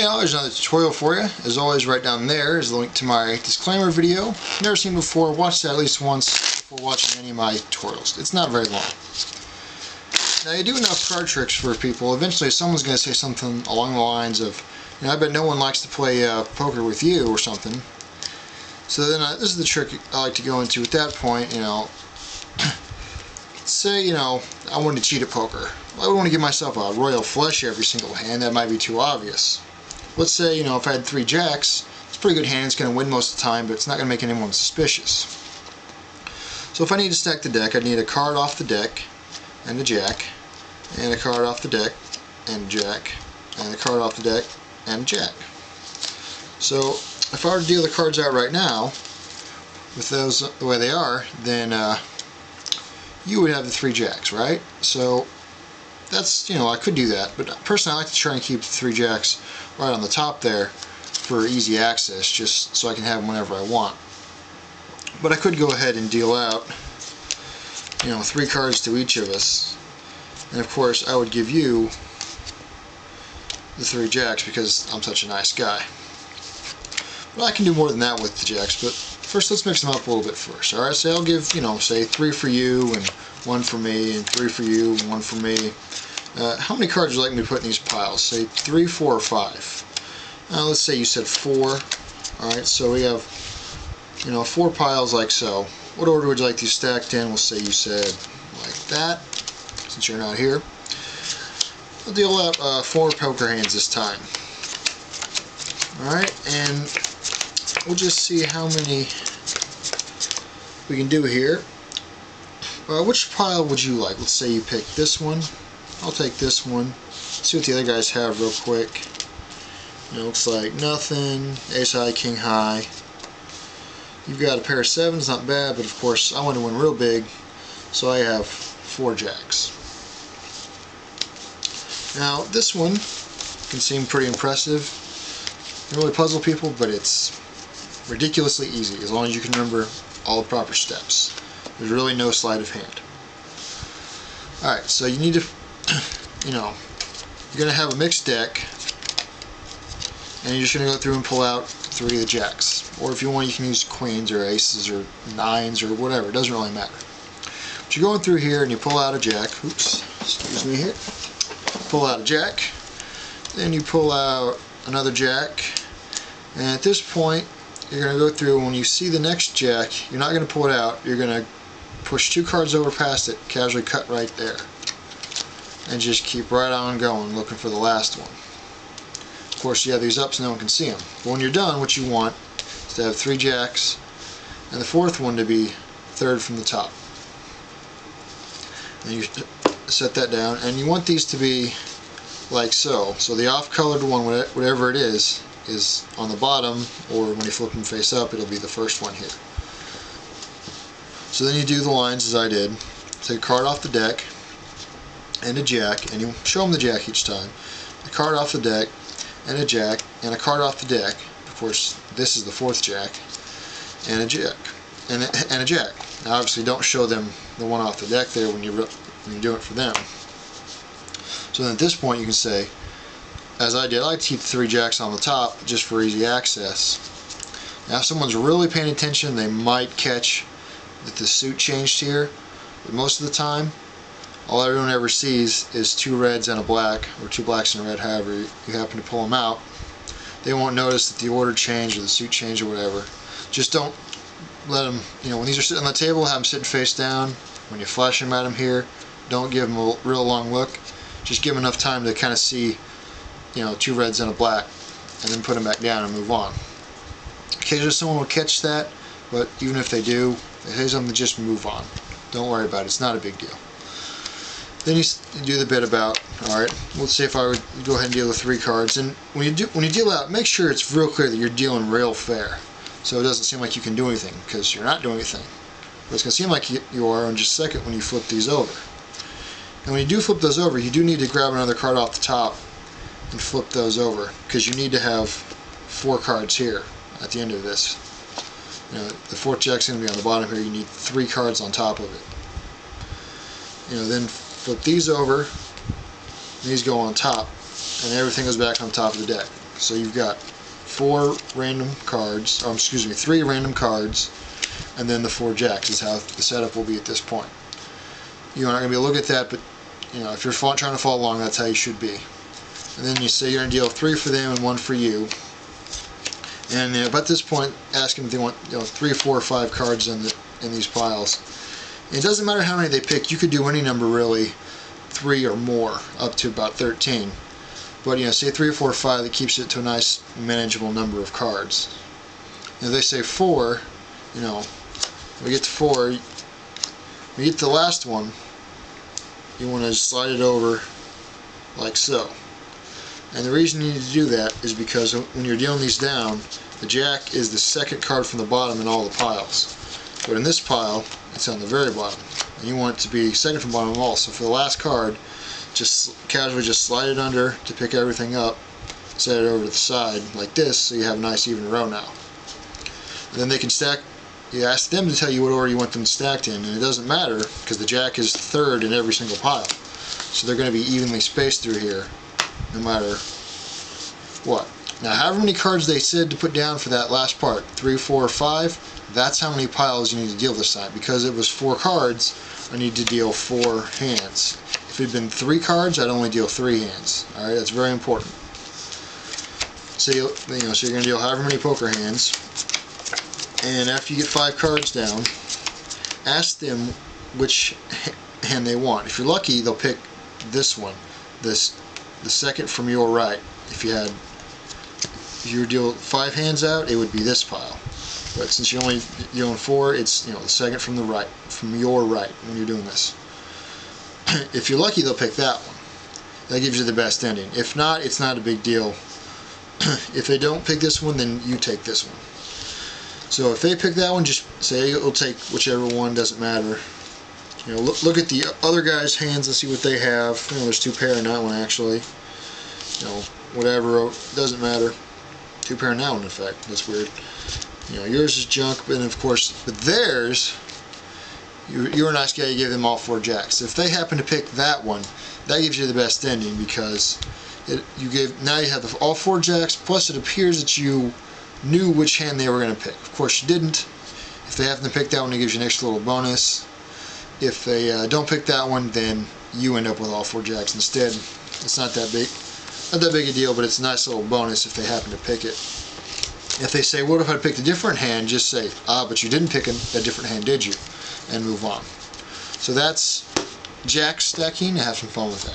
now, there's another tutorial for you. As always, right down there is the link to my disclaimer video. Never seen before, watch that at least once before watching any of my tutorials. It's not very long. Now, you do enough card tricks for people, eventually someone's going to say something along the lines of, you know, I bet no one likes to play poker with you or something. So then this is the trick I like to go into at that point, you know. Say, you know, I wanted to cheat at poker. I would want to give myself a royal flush every single hand. That might be too obvious. Let's say, you know, if I had 3 jacks, it's a pretty good hand. It's going to win most of the time, but it's not going to make anyone suspicious. So if I need to stack the deck, I need a card off the deck and a jack, and a card off the deck and a jack, and a card off the deck and a jack. So if I were to deal the cards out right now, with those the way they are, then you would have the 3 jacks, right? So that's, you know, I could do that, but personally I like to try and keep the 3 jacks right on the top there for easy access, just so I can have them whenever I want. But I could go ahead and deal out, you know, 3 cards to each of us, and of course I would give you the 3 jacks because I'm such a nice guy. But I can do more than that with the jacks, but first let's mix them up a little bit first. Alright, so I'll give, you know, say 3 for you and 1 for me, and 3 for you and 1 for me. How many cards would you like me to put in these piles? Say 3, 4, or 5. Let's say you said 4. Alright, so we have, you know, 4 piles like so. What order would you like these stacked in? We'll say you said like that, since you're not here. I'll deal out 4 poker hands this time. Alright, and we'll just see how many we can do here. Which pile would you like? Let's say you pick this one. I'll take this one. See what the other guys have real quick. It looks like nothing. Ace high, king high. You've got a pair of 7s, not bad, but of course I want to win real big, so I have 4 jacks. Now this one can seem pretty impressive. It can really puzzle people, but it's ridiculously easy as long as you can remember all the proper steps. There's really no sleight of hand. Alright, so you need to, you know, you're going to have a mixed deck, and you're just going to go through and pull out 3 of the jacks. Or if you want, you can use queens or aces or 9s or whatever. It doesn't really matter. But you're going through here and you pull out a jack. Oops, excuse me here. Pull out a jack. Then you pull out another jack. And at this point, you're going to go through, and when you see the next jack, you're not going to pull it out. You're going to push 2 cards over past it, casually cut right there, and just keep right on going, looking for the last one. Of course, you have these up so no one can see them. But when you're done, what you want is to have 3 jacks, and the 4th one to be 3rd from the top. And you set that down, and you want these to be like so. So the off-colored one, whatever it is on the bottom, or when you flip them face up, it'll be the first one here. So then you do the lines as I did. Take a card off the deck and a jack, and you show them the jack each time. A card off the deck and a jack, and a card off the deck. Of course, this is the 4th jack, and a jack, and a jack. Now, obviously, don't show them the one off the deck there when you do it for them. So then at this point, you can say, as I did, I like to keep the 3 jacks on the top just for easy access. Now, if someone's really paying attention, they might catch that the suit changed here, but most of the time, all everyone ever sees is 2 reds and a black, or 2 blacks and a red, however you happen to pull them out. They won't notice that the order changed or the suit changed or whatever. Just don't let them, you know, when these are sitting on the table, have them sitting face down. When you flash them at them here, don't give them a real long look. Just give them enough time to kind of see, you know, 2 reds and a black, and then put them back down and move on. Occasionally someone will catch that, but even if they do, they say something, just move on. Don't worry about it. It's not a big deal. Then you do the bit about, alright, let's see if I would go ahead and deal with 3 cards. And when you deal out, make sure it's real clear that you're dealing real fair, so it doesn't seem like you can do anything, because you're not doing anything. But it's going to seem like you are in just a second when you flip these over. And when you do flip those over, you do need to grab another card off the top and flip those over, because you need to have 4 cards here at the end of this. You know, the 4th jack's going to be on the bottom here. You need 3 cards on top of it. You know, then flip these over, these go on top, and everything goes back on top of the deck. So you've got 4 random cards, or excuse me, 3 random cards, and then the 4 jacks is how the setup will be at this point. You're not going to be able to look at that, but if you're trying to follow along, that's how you should be. And then you say you're going to deal 3 for them and 1 for you. And about this point, ask them if they want 3, 4, or 5 cards in these piles. And it doesn't matter how many they pick. You could do any number really, 3 or more, up to about 13. But say 3 or 4 or 5, that keeps it to a nice manageable number of cards. And if they say 4, we get to 4. We get to the last one. You want to slide it over like so. And the reason you need to do that is because when you're dealing these down, the jack is the second card from the bottom in all the piles. But in this pile, it's on the very bottom. And you want it to be second from bottom of all. So for the last card, just casually slide it under to pick everything up, set it over to the side like this, so you have a nice even row now. And then they can stack. You ask them to tell you what order you want them stacked in, and it doesn't matter because the jack is third in every single pile. So they're going to be evenly spaced through here, no matter what. Now, however many cards they said to put down for that last part, 3, 4, or 5, that's how many piles you need to deal this time. Because it was 4 cards, I need to deal 4 hands. If it had been 3 cards, I'd only deal 3 hands. All right, that's very important. So you're going to deal however many poker hands. And after you get 5 cards down, ask them which hand they want. If you're lucky, they'll pick this one, the second from your right. If you deal 5 hands out, it would be this pile. But since you're only dealing 4, it's the second from the right, from your right when you're doing this. If you're lucky, they'll pick that one. That gives you the best ending. If not, it's not a big deal. If they don't pick this one, then you take this one. So if they pick that one, just say you'll take whichever one, doesn't matter. Look at the other guy's hands and see what they have. There's 2 pair in that one actually. Whatever, doesn't matter. 2 pair in that one, in fact. That's weird. Yours is junk, and of course, with theirs, you're a nice guy, you give them all 4 jacks. If they happen to pick that one, that gives you the best ending because now you have all 4 jacks, plus it appears that you knew which hand they were going to pick. Of course you didn't. If they happen to pick that one, it gives you an extra little bonus. If they don't pick that one, then you end up with all 4 jacks instead. It's not that big a deal, but it's a nice little bonus if they happen to pick it. If they say, what if I picked a different hand, just say, but you didn't pick a different hand, did you? And move on. So that's jack stacking. Have some fun with that.